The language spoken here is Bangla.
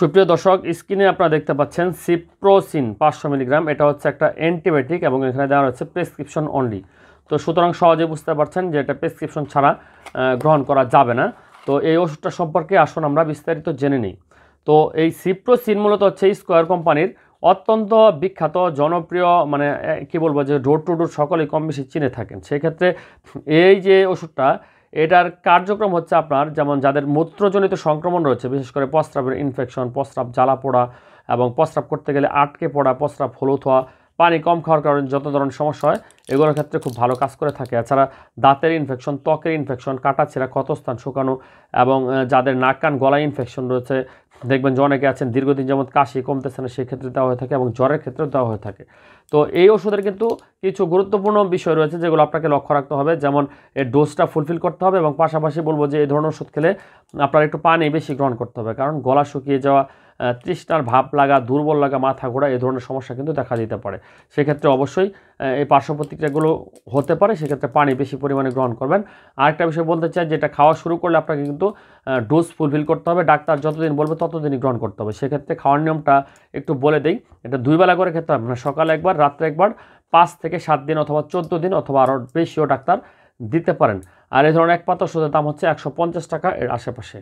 সুপ্রিয় দর্শক, স্ক্রিনে আপনারা দেখতে পাচ্ছেন সিপ্রোসিন 500 মিলিগ্রাম। এটা হচ্ছে একটা অ্যান্টিবায়োটিক এবং এখানে দেওয়া হচ্ছে প্রেসক্রিপশন অনলি। তো সুতরাং সহজে বুঝতে পারছেন যে এটা প্রেসক্রিপশন ছাড়া গ্রহণ করা যাবে না। তো এই ওষুধটা সম্পর্কে আসুন আমরা বিস্তারিত জেনে নিই। তো এই সিপ্রোসিন মূলত হচ্ছে স্কোয়ার কোম্পানির অত্যন্ত বিখ্যাত জনপ্রিয়, মানে কি বলবো, যে ডোর টু ডোর সকলেই কম বেশি চিনে থাকেন। সেক্ষেত্রে এই যে ওষুধটা, এটার কার্যক্রম হচ্ছে আপনার যেমন যাদের মূত্রজনিত সংক্রমণ রয়েছে, বিশেষ করে প্রস্রাবের ইনফেকশন, প্রস্রাব জ্বালা পোড়া এবং প্রস্রাব করতে গেলে আটকে পড়া, প্রস্রাব হলুদ হওয়া, পানি কম খাওয়ার কারণে যত ধরনের সমস্যা হয় এগুলোর ক্ষেত্রে খুব ভালো কাজ করে থাকে। এছাড়া দাঁতের ইনফেকশন, ত্বকের ইনফেকশন, কাটাছেঁড়া, ক্ষতস্থান শুকানো এবং যাদের নাক কান গলায় ইনফেকশন রয়েছে, দেখবেন যে অনেকে আছেন দীর্ঘদিন যেমন কাশি কমতেছে না, সেক্ষেত্রে দেওয়া হয়ে থাকে এবং জ্বরের ক্ষেত্রেও দেওয়া হয়ে থাকে। তো এই ওষুধের কিন্তু কিছু গুরুত্বপূর্ণ বিষয় রয়েছে যেগুলো আপনাকে লক্ষ্য রাখতে হবে, যেমন এর ডোজটা ফুলফিল করতে হবে এবং পাশাপাশি বলবো যে এই ধরনের ওষুধ খেলে আপনার একটু পানি বেশি গ্রহণ করতে হবে, কারণ গলা শুকিয়ে যাওয়া, তৃষ্ণার ভাব লাগা, দুর্বল লাগা, মাথা ঘোরা এই ধরনের সমস্যা কিন্তু দেখা দিতে পারে। সেক্ষেত্রে অবশ্যই এই পার্শ্ব প্রতিক্রিয়াগুলো হতে পারে, সেক্ষেত্রে পানি বেশি পরিমাণে গ্রহণ করবেন। আরেকটা বিষয় বলতে চাই, যেটা খাওয়া শুরু করলে আপনাকে কিন্তু ডোজ ফুলফিল করতে হবে, ডাক্তার যতদিন বলবে ততদিনই গ্রহণ করতে হবে। সেক্ষেত্রে খাওয়ার নিয়মটা একটু বলে দেই। এটা 2 বেলা করে খেতে হবে, মানে সকালে একবার, রাত্রে একবার, 5 থেকে 7 দিন অথবা 14 দিন অথবা আরও বেশিও ডাক্তার দিতে পারেন। আর এই ধরনের এক পাতা ওষুধের দাম হচ্ছে 150 টাকা এর আশেপাশে।